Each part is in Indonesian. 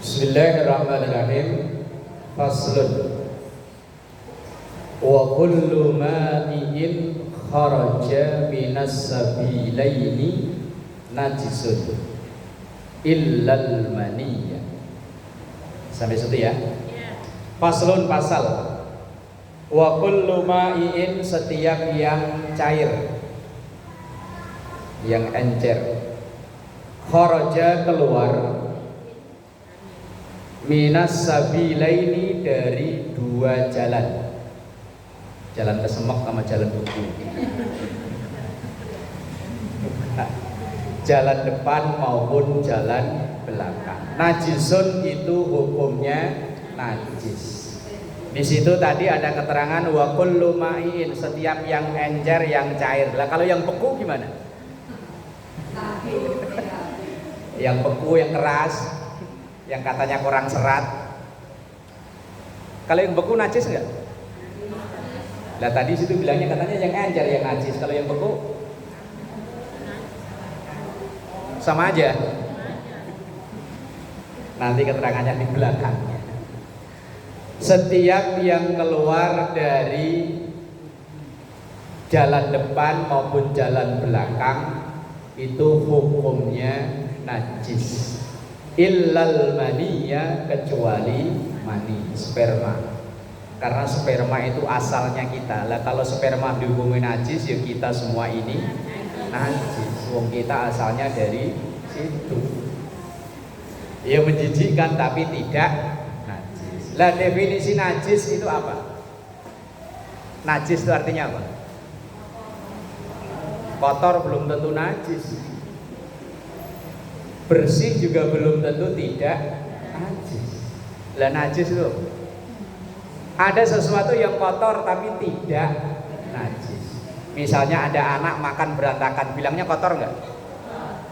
Bismillahirrahmanirrahim. Faslun. Wa kullu ma'iin kharaja minas sabilaini najisun illal maniyya. Sampai situ ya. Faslun, pasal. Wa kullu ma'iin, setiap yang cair, yang encer, kharaja, keluar, minas sabilaini, dari dua jalan, jalan kesemek sama jalan beku, jalan depan maupun jalan belakang. Najisun itu hukumnya najis. Di situ tadi ada keterangan wa kullu ma'iin, setiap yang encer, yang cair. Lah kalau yang beku gimana? Yang beku, yang keras, yang katanya kurang serat. Kalau yang beku najis enggak? Lah tadi situ bilangnya katanya yang encer yang najis. Kalau yang beku sama aja. Nanti keterangannya di belakangnya. Setiap yang keluar dari jalan depan maupun jalan belakang itu hukumnya najis. Illal maniyya, kecuali mani, sperma. Karena sperma itu asalnya kita. Lah kalau sperma dihukumi najis, ya kita semua ini najis. Wong kita asalnya dari situ. Ya menjijikkan tapi tidak najis. Lah definisi najis itu apa? Najis itu artinya apa? Kotor belum tentu najis. Bersih juga belum tentu tidak najis. Lah najis itu ada sesuatu yang kotor tapi tidak najis. Misalnya ada anak makan berantakan, bilangnya kotor enggak?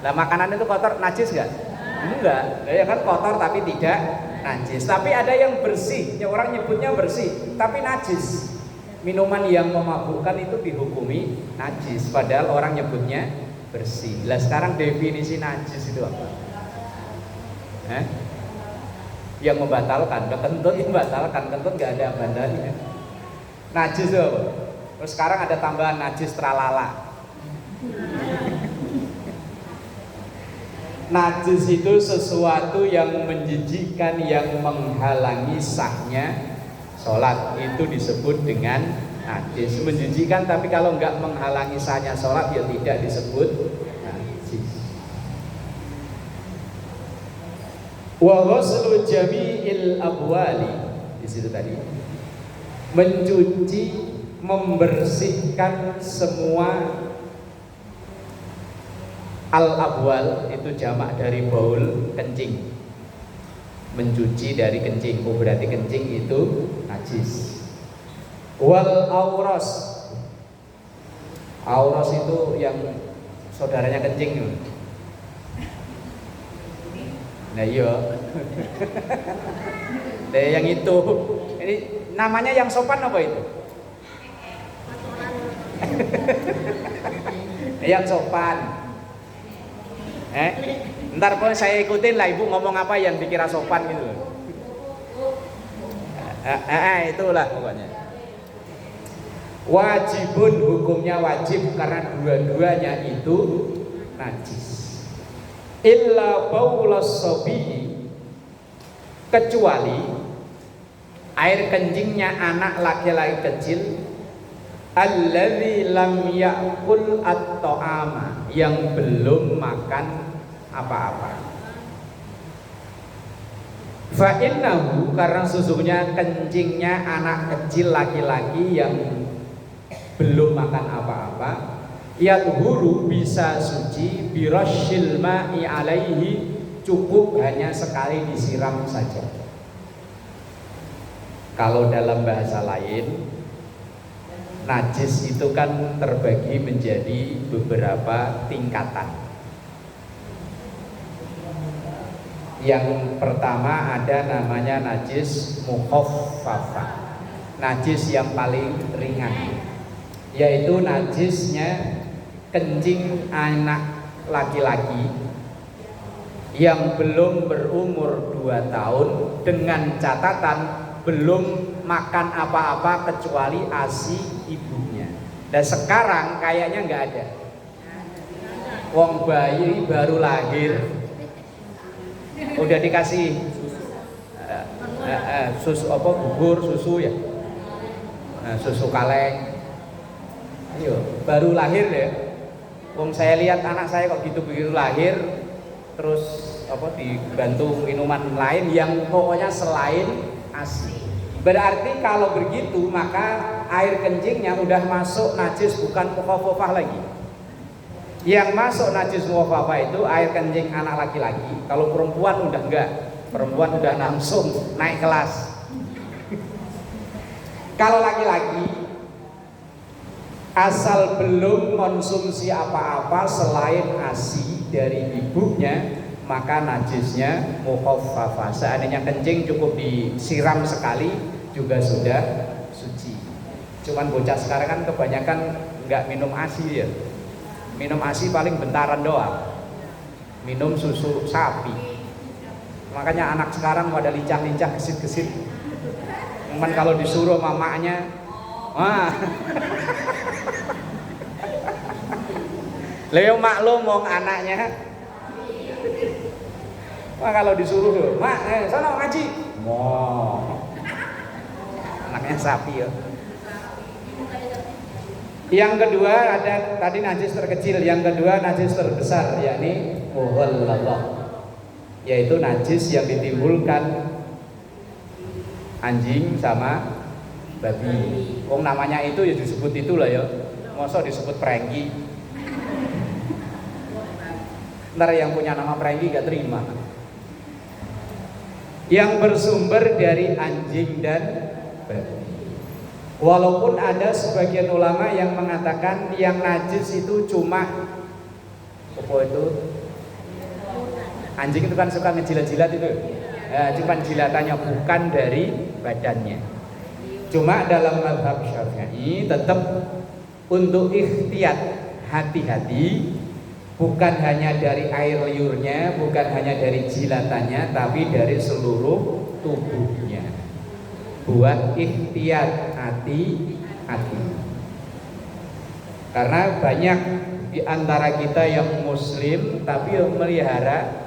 Lah makanan itu kotor, najis enggak? Enggak. Ya kan kotor tapi tidak najis. Tapi ada yang bersih, ya orang nyebutnya bersih tapi najis. Minuman yang memabukkan itu dihukumi najis, padahal orang nyebutnya bersih. Lah sekarang definisi najis itu apa? Yang membatalkan, kentut yang membatalkan, kentut nggak ada bandanya. Najis itu apa? Terus sekarang ada tambahan najis tralala. Najis itu sesuatu yang menjijikkan, yang menghalangi sahnya sholat, itu disebut dengan najis. Menjijikkan tapi kalau nggak menghalangi sahnya sholat ya tidak disebut najis. Wa ghuslu jami'il abwali, di situ tadi mencuci, membersihkan semua al-abwal, itu jamak dari baul, kencing. Mencuci dari kencing, berarti kencing itu najis. Wal auros, auros itu yang saudaranya kencing. Nah iya. Nah yang itu, ini namanya yang sopan apa itu? Yang sopan. Ntar pun saya ikutin lah ibu ngomong apa yang dikira sopan gitu. Itulah pokoknya. Wajibun, hukumnya wajib karena dua-duanya itu najis. Illa baulas sobi, kecuali air kencingnya anak laki-laki kecil, alladzi lam ya'kul at-ta'ama, yang belum makan apa-apa. Fa innahu, karena sesungguhnya kencingnya anak kecil laki-laki yang belum makan apa-apa, yadhuru, bisa suci, birasyil ma'i alaihi, cukup hanya sekali disiram saja. Kalau dalam bahasa lain, najis itu kan terbagi menjadi beberapa tingkatan. Yang pertama ada namanya najis mukhaffafah, najis yang paling ringan, yaitu najisnya kencing anak laki-laki yang belum berumur 2 tahun dengan catatan belum makan apa-apa kecuali ASI ibunya. Dan sekarang kayaknya nggak ada. Wong bayi baru lahir udah dikasih susu apa, bubur susu ya, susu kaleng. Ayo, baru lahir ya. Wong saya lihat anak saya kok gitu begitu lahir terus apa dibantu minuman lain yang pokoknya selain ASI. Berarti kalau begitu maka air kencingnya udah masuk najis, bukan mukhafafah lagi. Yang masuk najis mukhafafah itu air kencing anak laki-laki. Kalau perempuan udah enggak, perempuan udah langsung naik kelas. Kalau laki-laki asal belum konsumsi apa-apa selain ASI dari ibunya, maka najisnya mukhafafah. Seandainya kencing cukup disiram sekali juga sudah suci. Cuman bocah sekarang kan kebanyakan nggak minum ASI ya. Minum ASI paling bentaran doang. Minum susu sapi. Makanya anak sekarang pada lincah-lincah, gesit-gesit. Cuman kalau disuruh mamanya, wah. Leo maklum wong anaknya. Wah kalau disuruh, "Mak, sana ngaji." Wow. Anaknya sapi ya. Yang kedua ada tadi najis terkecil, yang kedua najis terbesar yakni mughalladhah, yaitu najis yang ditimbulkan anjing sama babi. Wong namanya itu ya disebut itulah ya. Masa disebut prengki. Ntar yang punya nama prengki gak terima. Yang bersumber dari anjing dan babi. Walaupun ada sebagian ulama yang mengatakan yang najis itu cuma apa itu? Anjing itu kan suka ngejilat-jilat itu. Cuma jilatannya bukan dari badannya. Cuma dalam mazhab Syafi'i tetap untuk ikhtiyat, hati-hati, bukan hanya dari air liurnya, bukan hanya dari jilatannya, tapi dari seluruh tubuhnya. Buat ikhtiyat, hati-hati. Karena banyak di antara kita yang muslim tapi yang melihara,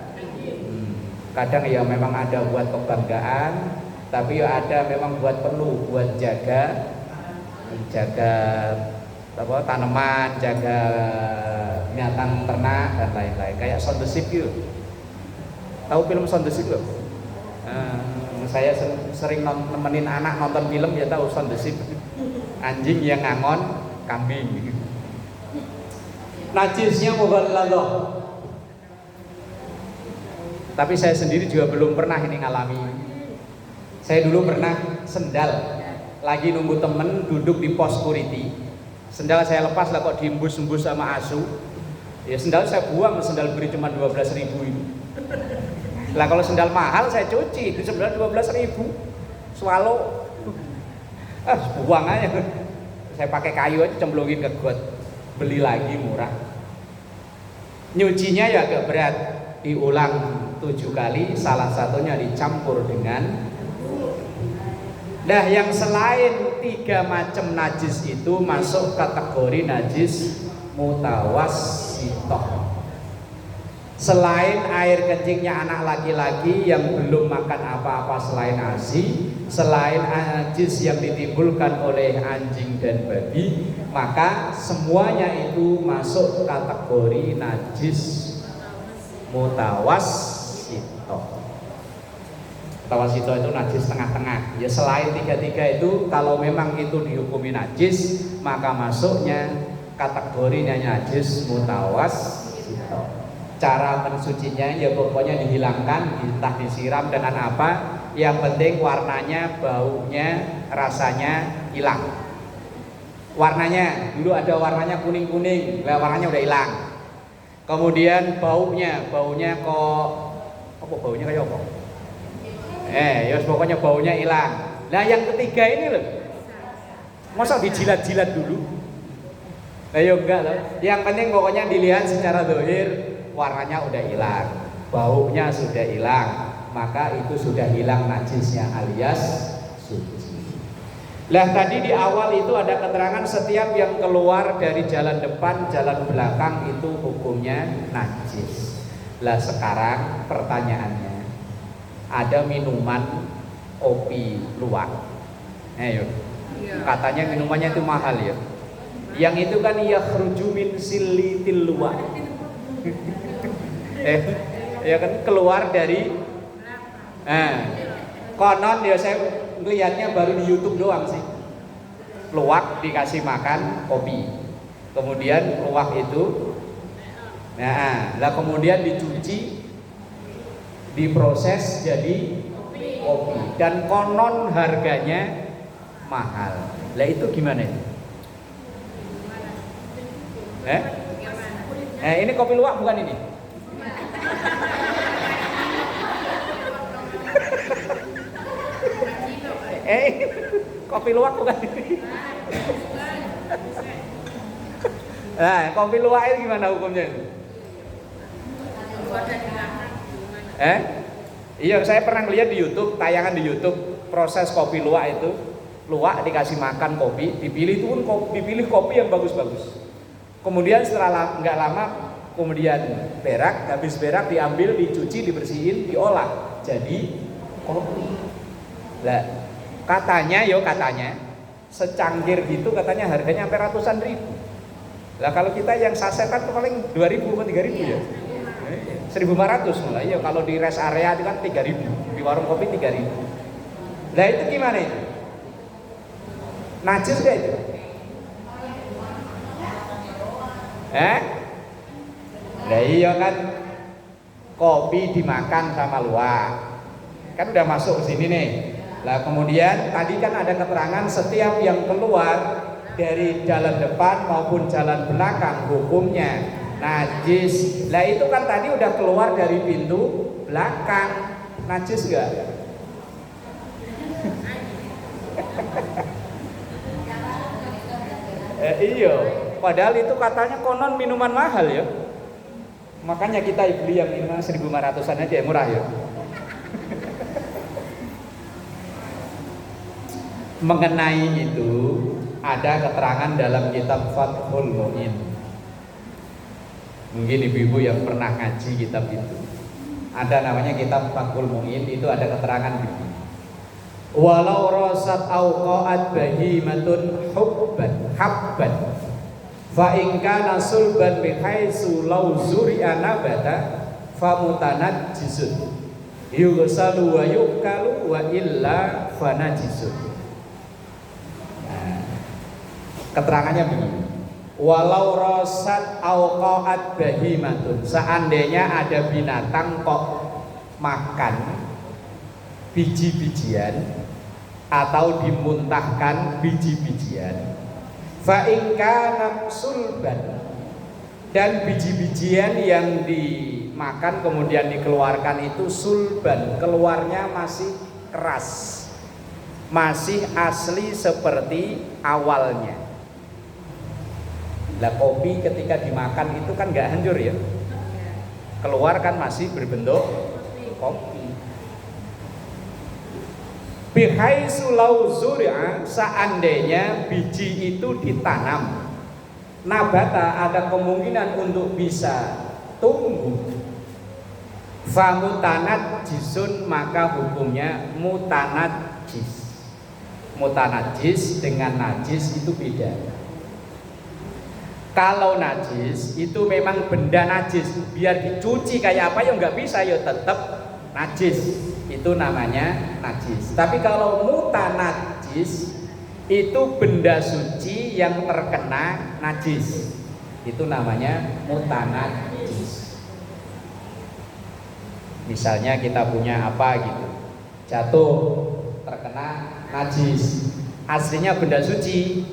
kadang ya memang ada buat kebanggaan, tapi ya ada memang buat perlu, buat jaga apa, tanaman, jaga binatang ternak dan lain-lain. Kayak Sound the Sheep itu. Tahu film Sound the Sheep loh? Saya sering nemenin anak nonton film ya, tahu Sound the Sheep. Anjing yang ngangon kambing. Najisnya mughalladhah. Tapi saya sendiri juga belum pernah ini ngalami. Saya dulu pernah sendal, lagi nunggu temen duduk di pos security. Sendal saya lepas lah kok diembus-embus sama asu. Ya sendal saya buang, sendal beri cuma 12.000 ini. Lah kalau sendal mahal saya cuci, itu sendal 12.000. Swallow. Buang aja. Saya pakai kayu aja cemplungin ke got. Beli lagi murah. Nyucinya ya agak berat. Diulang 7 kali, salah satunya dicampur dengan. Nah, yang selain 3 macam najis itu masuk kategori najis mutawassithah. Selain air kencingnya anak laki-laki yang belum makan apa-apa selain ASI, selain najis yang ditimbulkan oleh anjing dan babi, maka semuanya itu masuk kategori najis mutawassithah. Mutawassithah itu najis tengah-tengah. Ya selain 3 itu, kalau memang itu dihukumi najis, maka masuknya kategorinya najis mutawassithah. Cara mensucinya ya pokoknya dihilangkan, entah disiram dengan apa, yang penting warnanya, baunya, rasanya hilang. Warnanya, dulu ada warnanya kuning-kuning, lah warnanya udah hilang. Kemudian baunya kok apa, baunya kayak apa? Ya pokoknya baunya hilang. Nah yang ketiga ini loh, masa dijilat-jilat dulu? Nah ya enggak loh. Yang penting pokoknya dilihat secara zahir, warnanya udah hilang. baunya sudah hilang, maka itu sudah hilang najisnya alias suci. Lah tadi di awal itu ada keterangan setiap yang keluar dari jalan depan, jalan belakang itu hukumnya najis. Lah sekarang pertanyaannya, ada minuman kopi luwak. Ayo. Katanya minumannya itu mahal ya. Yang itu kan yakhruju min silitil luwak. Ya kan keluar dari konon ya saya lihatnya baru di YouTube doang sih. Luwak dikasih makan kopi. Kemudian luwak itu lah kemudian dicuci, diproses jadi kopi dan konon harganya mahal. Lah itu gimana itu? Ini kopi luwak bukan ini? Kopi luwak bukan ini? Nah, kopi luwak itu gimana hukumnya? Iya, saya pernah lihat di YouTube, tayangan di YouTube proses kopi luwak itu. Luwak dikasih makan kopi, dipilih kopi yang bagus-bagus. Kemudian setelah nggak lama, kemudian berak, habis berak diambil, dicuci, dibersihin, diolah jadi kopi. Lah, katanya secangkir gitu katanya harganya sampai ratusan ribu. Lah kalau kita yang sasetan tuh paling 2.000 atau 3.000 ya. 1.500 malah ya, kalau di rest area itu kan 3.000, di warung kopi 3.000. Lah itu gimana itu? Najis gak itu? Lah iya kan, kopi dimakan sama luwak, kan udah masuk ke sini nih. Lah kemudian tadi kan ada keterangan setiap yang keluar dari jalan depan maupun jalan belakang hukumnya najis. Lah itu kan tadi udah keluar dari pintu belakang, najis gak? Iya, padahal itu katanya konon minuman mahal ya. Makanya kita beli yang minuman 1.500-an aja yang murah ya. Mengenai itu ada keterangan dalam kitab Fathul Mu'in. Mungkin ibu-ibu yang pernah ngaji kitab itu, ada namanya kitab Fathul Mu'in, itu ada keterangan begini. Walau rasat auqaat bahimatun hubban habban fa in kana sulban bihaitsu law zuri'a nabata famutanajjisun yughsalu wa yukalu wa illa fanajisun. Keterangannya begini. Walau rasat auqaat bahimatun, seandainya ada binatang kok makan biji-bijian atau dimuntahkan biji-bijian, fa in kana sulban, dan biji-bijian yang dimakan kemudian dikeluarkan itu sulban, keluarnya masih keras, masih asli seperti awalnya. Lah kopi ketika dimakan itu kan nggak hancur ya, keluar kan masih berbentuk kopi. Bihaitsu law zuri'a, seandainya biji itu ditanam, nabata, ada kemungkinan untuk bisa tumbuh, famutanajjisun, maka hukumnya mutanajjis. Mutanajjis dengan najis itu beda. Kalau najis itu memang benda najis, biar dicuci kayak apa ya nggak bisa ya, tetap najis, itu namanya najis. Tapi kalau mutanajjis itu benda suci yang terkena najis, itu namanya mutanajjis. Misalnya kita punya apa gitu, jatuh terkena najis, aslinya benda suci,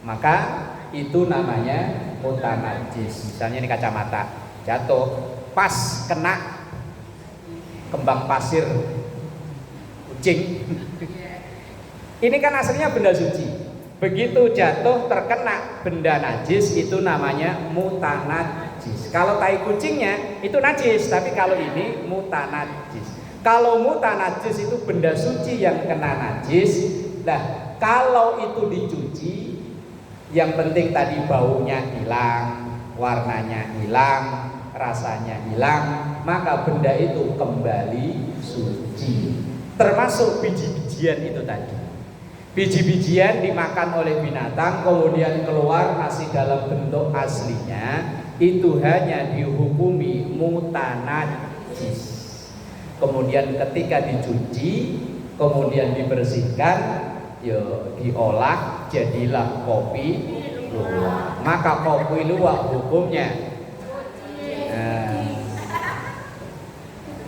maka itu namanya mutanajjis. Misalnya ini kacamata jatuh pas kena kembang pasir kucing, ini kan aslinya benda suci, begitu jatuh terkena benda najis itu namanya mutanajjis. najis. Kalau tai kucingnya itu najis, tapi kalau ini mutanajis. Kalau mutanajis itu benda suci yang kena najis. Nah, kalau itu dicuci, yang penting tadi baunya hilang, warnanya hilang, rasanya hilang, maka benda itu kembali suci. Termasuk biji-bijian itu tadi. Biji-bijian dimakan oleh binatang kemudian keluar masih dalam bentuk aslinya, itu hanya dihukumi mutanajis. Kemudian ketika dicuci, kemudian dibersihkan, diolah jadilah kopi luwak. Maka kopi luwak hukumnya.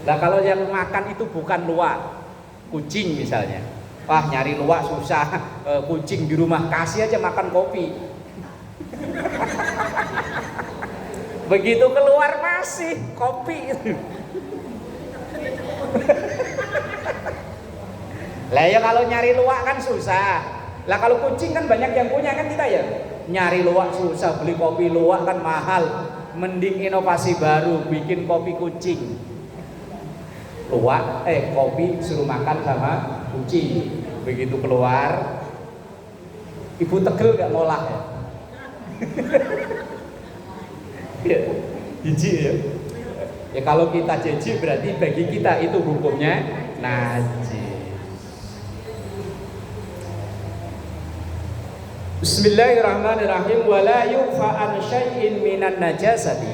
Nah, kalau yang makan itu bukan luwak, kucing misalnya. Wah, nyari luwak susah, kucing di rumah kasih aja makan kopi. Begitu keluar masih kopi. Lah ya kalau nyari luwak kan susah. Lah kalau kucing kan banyak yang punya kan kita ya. Nyari luwak susah, beli kopi luwak kan mahal. Mending inovasi baru bikin kopi kucing. Luwak, kopi suruh makan sama kucing. Begitu keluar, ibu tegel gak ngolah ya? Ya, jijik ya. Ya kalau kita jijik berarti bagi kita itu hukumnya najis. Bismillahirrahmanirrahim. Wala yufa an syai'in minan najasati,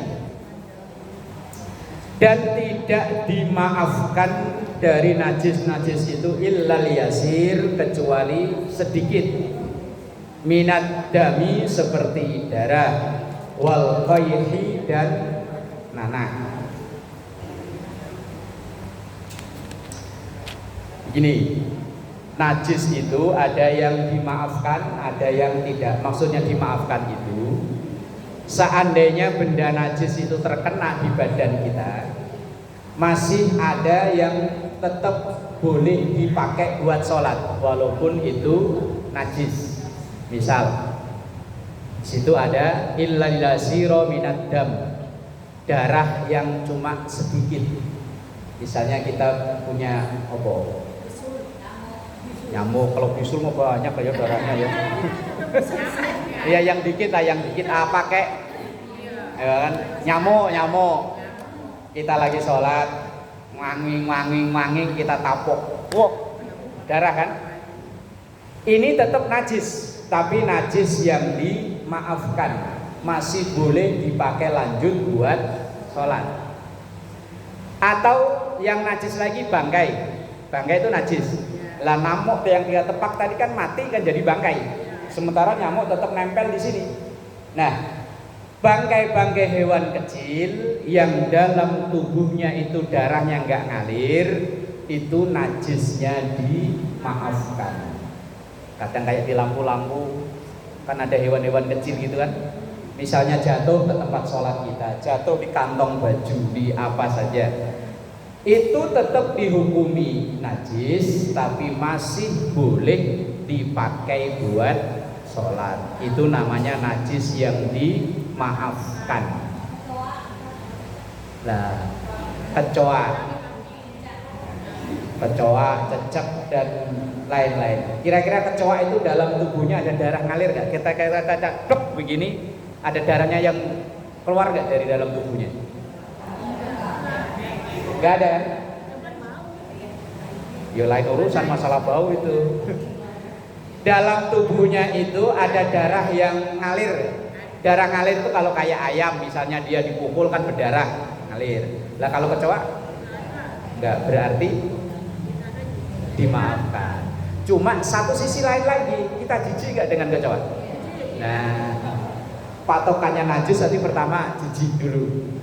dan tidak dimaafkan dari najis-najis itu illal yasir, kecuali sedikit, minat dami seperti darah, wal qayhi dan nanah. Gini, najis itu ada yang dimaafkan, ada yang tidak. Maksudnya dimaafkan itu seandainya benda najis itu terkena di badan kita, masih ada yang tetap boleh dipakai buat sholat walaupun itu najis. Misal situ ada illal yasiro minad dam, darah yang cuma sedikit. Misalnya kita punya apa? Nyamuk, kalau bisul mau banyak kayak darahnya ya. Iya yang dikit lah, yang dikit pakai ya kan? Nyamuk. Kita lagi sholat, manging kita tapok, darah kan? Ini tetap najis, tapi najis yang dimaafkan, masih boleh dipakai lanjut buat sholat. Atau yang najis lagi bangkai itu najis. Lah nyamuk yang dia tepak tadi kan mati kan jadi bangkai. Sementara nyamuk tetap nempel di sini. Nah, bangkai-bangkai hewan kecil yang dalam tubuhnya itu darahnya nggak ngalir, itu najisnya dimaafkan. Kadang kayak di lampu-lampu kan ada hewan-hewan kecil gitu kan. Misalnya jatuh ke tempat sholat kita, jatuh di kantong baju, di apa saja, itu tetap dihukumi najis, tapi masih boleh dipakai buat sholat. Itu namanya najis yang dimaafkan. Nah, kecoa, cecek dan lain-lain. Kira-kira kecoa itu dalam tubuhnya ada darah ngalir nggak? Kita dok begini, ada darahnya yang keluar nggak dari dalam tubuhnya? Nggak ada. Ya lain urusan masalah bau itu. Dalam tubuhnya itu ada darah yang ngalir. Darah ngalir itu kalau kayak ayam misalnya dia dipukul kan berdarah, ngalir. Lah kalau kecoa enggak, berarti dimaafkan. Cuma satu sisi lain lagi, kita jijik enggak dengan kecoa? Nah, patokannya najis tadi pertama jijik dulu.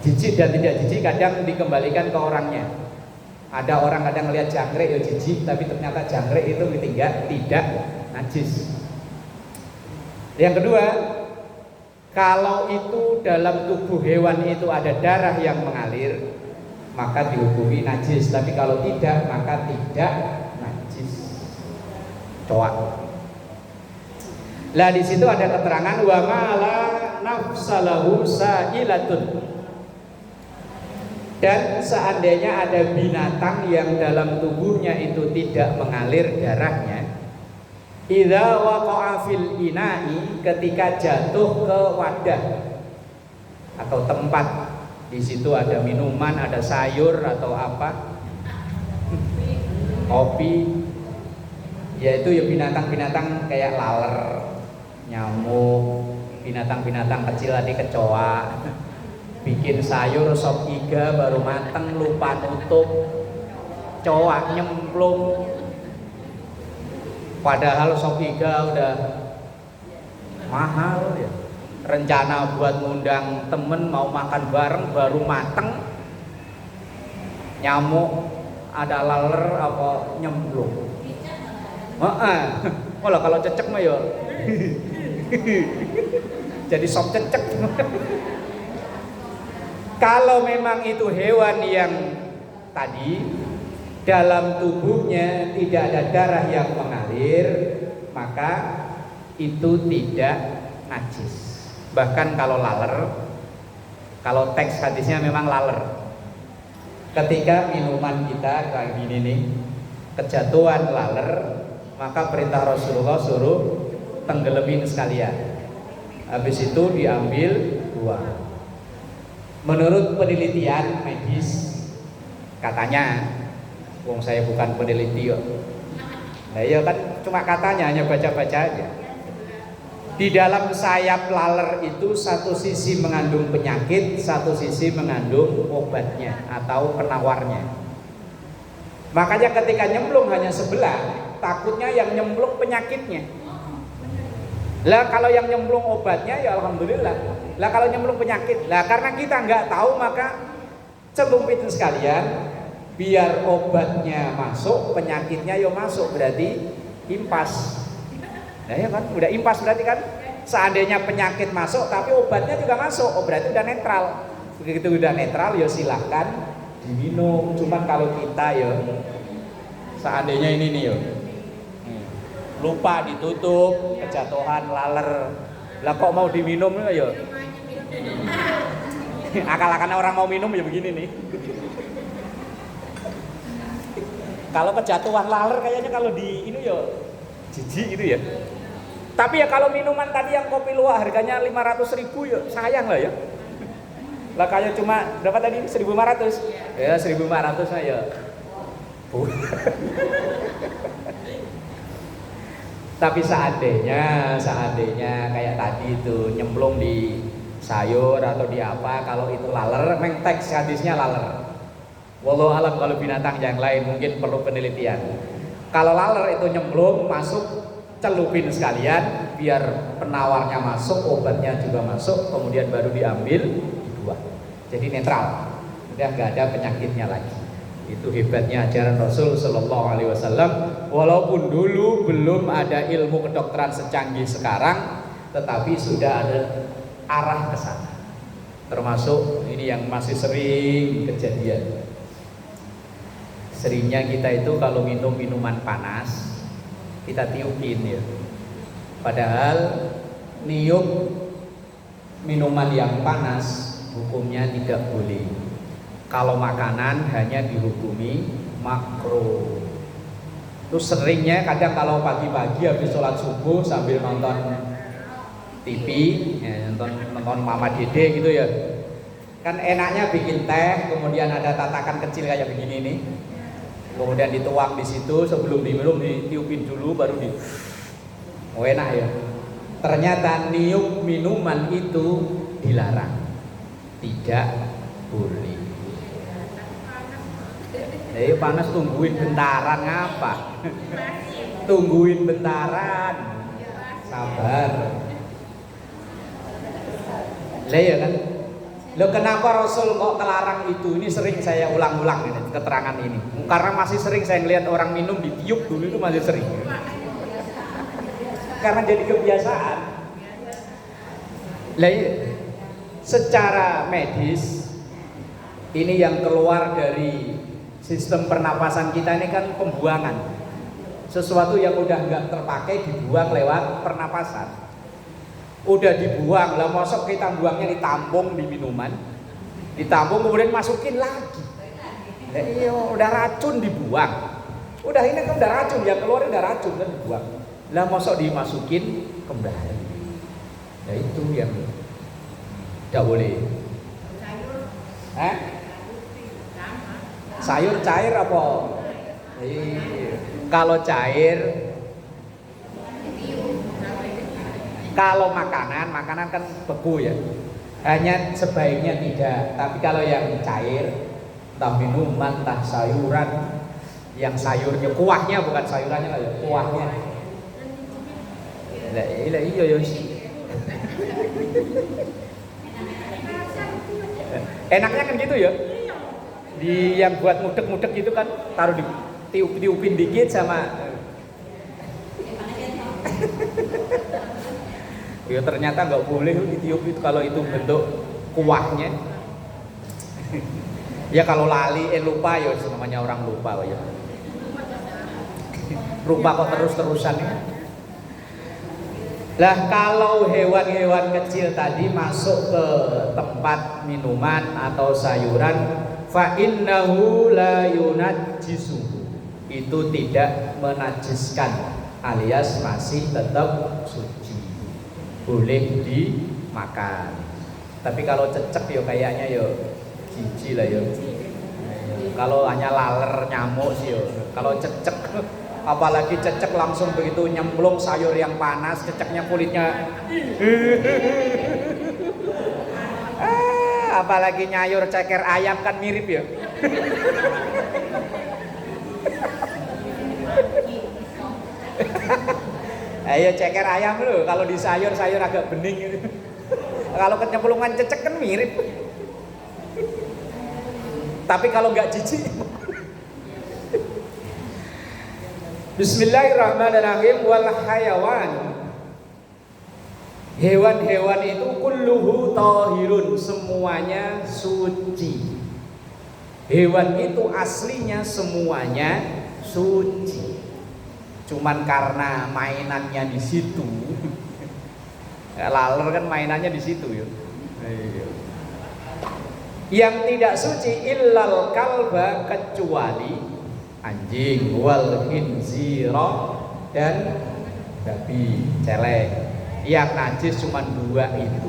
Jijik dan tidak jijik kadang dikembalikan ke orangnya. Ada orang kadang ngelihat jangkrik ya jijik, tapi ternyata jangkrik itu tidak najis. Yang kedua, kalau itu dalam tubuh hewan itu ada darah yang mengalir, maka dihukumi najis. Tapi kalau tidak, maka tidak najis. Coak. Lah di situ ada keterangan wa mala nafsalahu sa'ilatun. Dan seandainya ada binatang yang dalam tubuhnya itu tidak mengalir darahnya, idza waqa'a fil ina'i, ketika jatuh ke wadah atau tempat, di situ ada minuman, ada sayur atau apa, kopi, yaitu ya binatang-binatang kayak laler, nyamuk, binatang-binatang kecil tadi kecoa, bikin sayur sop iga baru mateng lupa nutup, coa nyemplung, padahal sop iga udah mahal ya. Rencana buat ngundang temen mau makan bareng baru mateng, nyamuk ada laler apa nyemplung. Malah kalau cecek mah ya jadi sop cecek. Kalau memang itu hewan yang tadi dalam tubuhnya tidak ada darah yang mengalir, maka itu tidak najis. Bahkan kalau laler, kalau teks hadisnya memang laler, ketika minuman kita kayak gini nih kejatuhan laler, maka perintah Rasulullah suruh tenggelamin sekalian, habis itu diambil buang. Menurut penelitian medis, katanya, wong saya bukan peneliti kok. Nah ya kan cuma katanya, hanya baca-baca aja. Di dalam sayap laler itu satu sisi mengandung penyakit, satu sisi mengandung obatnya atau penawarnya. Makanya ketika nyemplung hanya sebelah, takutnya yang nyemplung penyakitnya. Lah kalau yang nyemplung obatnya ya alhamdulillah. Lah kalau nyemplung penyakit, lah karena kita nggak tahu maka celumpitin sekalian, biar obatnya masuk, penyakitnya yo masuk, berarti impas. Nah ya kan, udah impas berarti kan. Seandainya penyakit masuk tapi obatnya juga masuk, oh berarti udah netral. Begitu udah netral ya silahkan diminum. Cuman kalau kita ya seandainya ini nih yo lupa ditutup, kejatuhan laler, lah kok mau diminum ya? Akal-akalnya orang mau minum ya begini nih. Kalau kejatuhan laler kayaknya kalau di ini ya jijik gitu ya. Tapi ya kalau minuman tadi yang kopi luwak harganya 500.000 ya sayang lah ya. Lah kayak cuma berapa tadi 1.500. Ya 1.500 mah ya. Tapi seandainya kayak tadi itu nyemplung di sayur atau di apa, kalau itu laler, memang teks hadisnya laler. Wallahu alam kalau binatang yang lain mungkin perlu penelitian. Kalau laler itu nyemplung masuk, celupin sekalian biar penawarnya masuk, obatnya juga masuk, kemudian baru diambil, dibuang. Jadi netral, udah nggak ada penyakitnya lagi. Itu hebatnya ajaran Rasul Shallallahu Alaihi Wasallam. Walaupun dulu belum ada ilmu kedokteran secanggih sekarang, tetapi sudah ada arah ke sana. Termasuk ini yang masih sering kejadian. Seringnya kita itu kalau minum minuman panas, kita tiupin ya. Padahal niup minuman yang panas hukumnya tidak boleh. Kalau makanan hanya dihukumi makruh. Terus seringnya kadang kalau pagi-pagi habis sholat subuh sambil nonton TV, ya, nonton Mama Dede gitu ya. Kan enaknya bikin teh, kemudian ada tatakan kecil kayak begini nih. Kemudian dituang di situ, sebelum diminum ditiupin dulu baru di. Oh enak ya. Ternyata niup minuman itu dilarang. Tidak boleh. Jadi panas tungguin bentaran ngapa? Tungguin bentaran. Sabar. Lah ya kan? Loh kenapa Rasul kok kelarang itu? Ini sering saya ulang-ulang ini, keterangan ini. Karena masih sering saya ngelihat orang minum ditiup dulu itu masih sering. Karena jadi kebiasaan. Lah ya, secara medis ini yang keluar dari sistem pernapasan kita ini kan pembuangan. Sesuatu yang udah nggak terpakai dibuang lewat pernapasan. udah dibuang. Lah mosok kita buangnya ditampung di minuman, ditampung kemudian masukin lagi. Iya, udah racun dibuang. Udah ini kan udah racun, yang keluar udah racun kan dibuang. Lah mosok dimasukin kembali. Ya itu yang tidak boleh. Sayur cair apa? Kalau cair, kalau makanan kan beku ya. Hanya sebaiknya tidak. Tapi kalau yang cair, entah minuman, entah sayuran, yang sayurnya kuahnya bukan sayurannya lah ya, kuahnya. Iya ya. Enaknya kan gitu ya. Di yang buat mudek-mudek gitu kan, taruh di tiupin dikit sama. Ya ternyata nggak boleh ditiup itu kalau itu bentuk kuahnya. Ya kalau lali lupa ya namanya orang lupa ya. Lupa kok terus-terusan ya. Lah kalau hewan-hewan kecil tadi masuk ke tempat minuman atau sayuran, fa innahu la yunajjisu, itu tidak menajiskan alias masih tetap suci, boleh dimakan. Tapi kalau cecek yo kayaknya yo jijik lah yo. Kalau hanya laler nyamuk sih yo. Kalau cecek, apalagi cecek langsung begitu nyemplung sayur yang panas, ceceknya kulitnya. Apalagi nyayur ceker ayam kan mirip ya. Ayo ceker ayam loh, kalau di sayur agak bening gitu. Kalau kenyemplungan cecek kan mirip. Tapi kalau nggak jijik. Bismillahirrahmanirrahim. Wal hayawan, hewan-hewan itu kulluhu tahirun, semuanya suci. Hewan itu aslinya semuanya suci. Cuman karena mainannya di situ. Laler kan mainannya di situ ya. Yang tidak suci illal kalba, kecuali anjing, wal khinzira, dan babi, celeng. Yang najis cuma dua itu.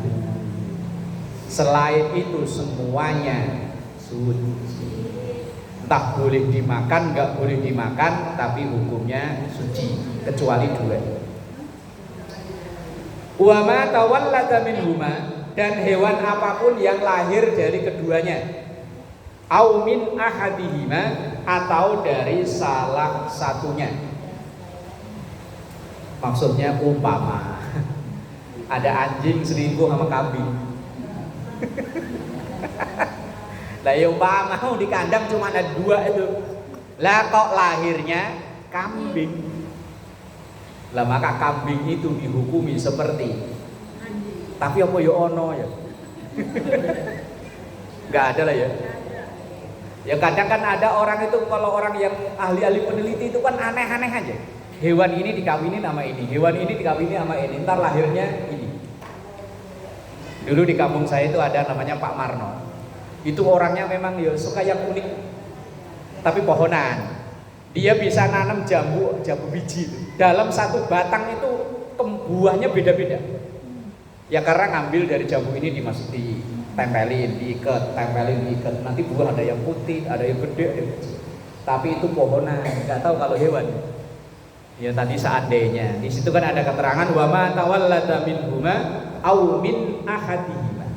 Selain itu semuanya suci. Entah boleh dimakan, nggak boleh dimakan, tapi hukumnya suci kecuali dua. Wa ma tawallada minhuma, dan hewan apapun yang lahir dari keduanya. Au min ahadihima, atau dari salah satunya. Maksudnya umpama ada anjing selingkuh sama kambing. Lah ya umpama mau di kandang cuma ada dua itu. Lah kok lahirnya kambing. Lah maka kambing itu dihukumi seperti. Tapi apa ya ono ya? Enggak ada lah ya. Ya kadang kan ada orang itu, kalau orang yang ahli-ahli peneliti itu kan aneh-aneh aja. Hewan ini dikawini nama ini, hewan ini dikawini sama ini, ntar lahirnya ini. Dulu di kampung saya itu ada namanya Pak Marno. Itu orangnya memang ya suka yang unik, tapi pohonan. Dia bisa nanam jambu biji itu. Dalam satu batang itu buahnya beda-beda. Ya karena ngambil dari jambu ini dimasuki, tempelin, diikat, tempelin, diikat. Nanti buah ada yang putih, ada yang gede, ada yang kecil. Tapi itu pohonan, nggak tahu kalau hewan. Ya tadi seandainya, di situ kan ada keterangan wa ma tawallada minhuma au min ahadihima.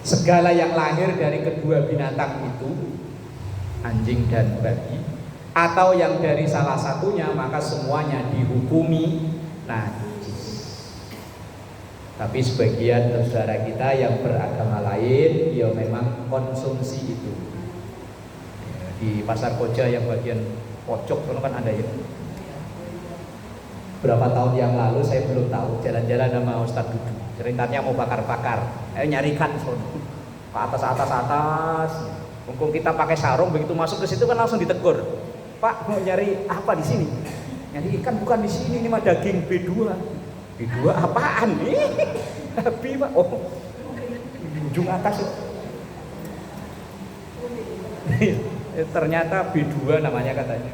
Segala yang lahir dari kedua binatang itu, anjing dan babi, atau yang dari salah satunya, maka semuanya dihukumi najis. Tapi sebagian saudara kita yang beragama lain, ya memang konsumsi itu. Di Pasar Koja yang bagian pojok itu kan ada ya. Berapa tahun yang lalu saya belum tahu, jalan-jalan sama Ustadz Dudu, ceritanya mau bakar-bakar, nyarikan sono ke atas. Mumpung kita pakai sarung, begitu masuk ke situ kan langsung ditegur, Pak mau nyari apa di sini? Nyari ikan bukan di sini, ini mah daging B2. B2 apaan nih? Habis Pak. Oh. Di ujung atas. Ternyata B2 namanya katanya.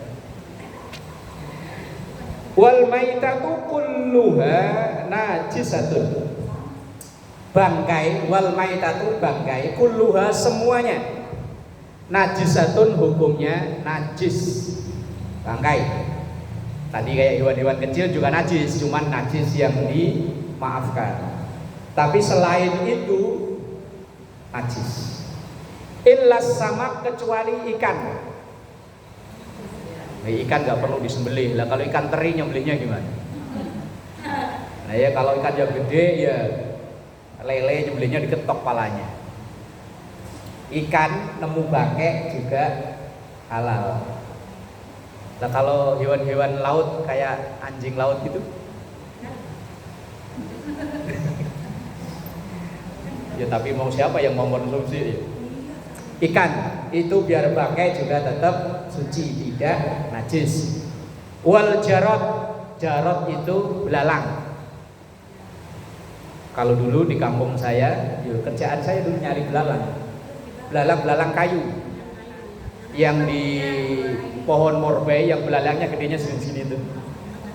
Wal maitatu kulluha najisatun. Bangkai, wal maitatu bangkai, kulluha semuanya. Najisatun hukumnya najis. Bangkai. Tadi kayak hewan-hewan kecil juga najis, cuman najis yang dimaafkan. Tapi selain itu najis. Illas samak, kecuali ikan. Ikan nggak perlu disembelih lah. Kalau ikan teri nyembelihnya gimana? Nah ya kalau ikan yang gede ya lele nyembelihnya diketok palanya. Ikan nemu bangkai juga halal. Nah kalau hewan-hewan laut kayak anjing laut gitu, ya tapi mau siapa yang mau konsumsi? Ikan itu biar bangkai juga tetap suci, tidak najis. Wal jarot, jarot itu belalang. Kalau dulu di kampung saya, kerjaan saya dulu nyari belalang. Belalang kayu. Yang di pohon morbei yang belalangnya gedenya segini tuh.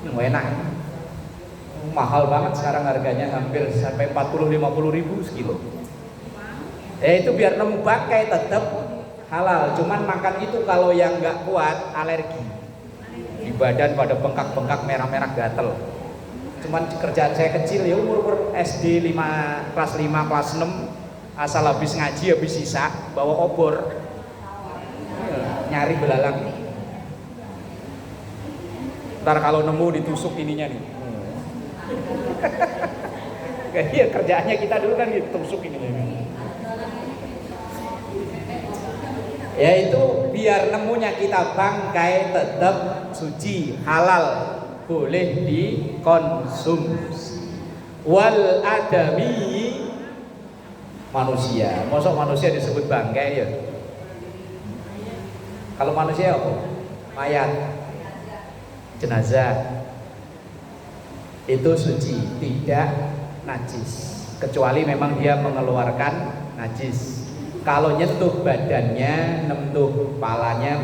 Enak. Mahal banget sekarang harganya, hampir sampai 40-50 ribu sekilo. Itu biar nemu bangkai tetap halal. Cuman makan itu kalau yang nggak kuat alergi, di badan pada bengkak-bengkak merah-merah gatel. Cuman kerjaan saya kecil ya umur SD 5, kelas 5, kelas 6, asal habis ngaji habis sisa bawa obor nyari belalang. Ntar kalau nemu ditusuk ininya nih. Kayak kerjaannya kita dulu kan ditusuk ininya. Yaitu biar nemunya kita bangkai tetap suci, halal, boleh dikonsumsi. Wal adami, manusia. Mosok manusia disebut bangkai ya? Kalau manusia apa? Mayat, jenazah. Itu suci, tidak najis. Kecuali memang dia mengeluarkan najis. Kalau nyentuh badannya, nyentuh kepalanya,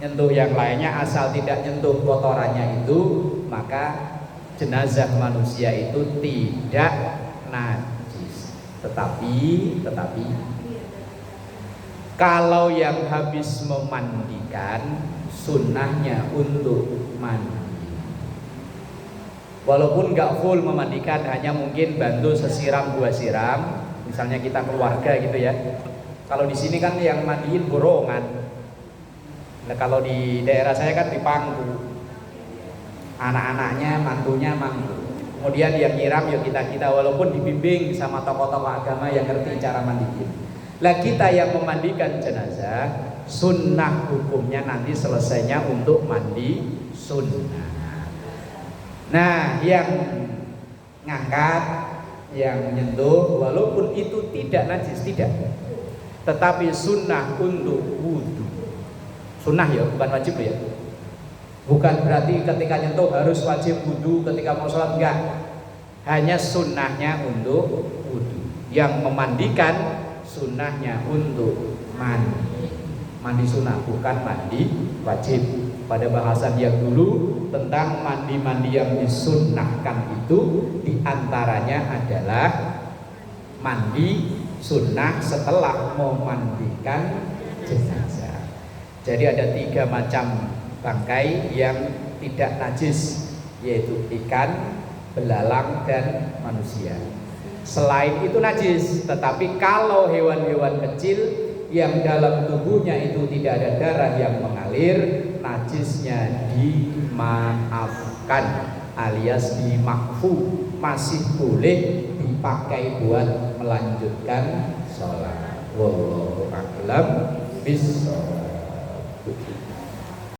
nyentuh yang lainnya, asal tidak nyentuh kotorannya itu, maka jenazah manusia itu tidak najis. Tetapi kalau yang habis memandikan, sunnahnya untuk mandi. Walaupun nggak full memandikan, hanya mungkin bantu sesiram 2 siram. Misalnya kita keluarga gitu ya. Kalau di sini kan yang mandiin borongan. Nah kalau di daerah saya kan dipangku, anak-anaknya, mantunya mangku. Kemudian yang nyiram ya kita walaupun dibimbing sama tokoh-tokoh agama yang ngerti cara mandiin. Lah kita yang memandikan jenazah, sunnah hukumnya nanti selesainya untuk mandi sunnah. Nah yang ngangkat, yang menyentuh, walaupun itu tidak najis, tidak, tetapi sunnah untuk wudhu. Sunnah ya, bukan wajib ya. Bukan berarti ketika nyentuh harus wajib wudhu ketika mau sholat, enggak. Hanya sunnahnya untuk wudhu. Yang memandikan sunnahnya untuk mandi. Mandi sunnah, bukan mandi wajib. Pada bahasan yang dulu tentang mandi-mandi yang disunnahkan itu diantaranya adalah mandi sunnah setelah memandikan jenazah. Jadi ada 3 macam bangkai yang tidak najis, yaitu ikan, belalang, dan manusia. Selain itu najis, tetapi kalau hewan-hewan kecil yang dalam tubuhnya itu tidak ada darah yang mengalir, najisnya dimaafkan alias dimakfu, masih boleh dipakai buat melanjutkan sholat. Wallahu a'lam bishawab.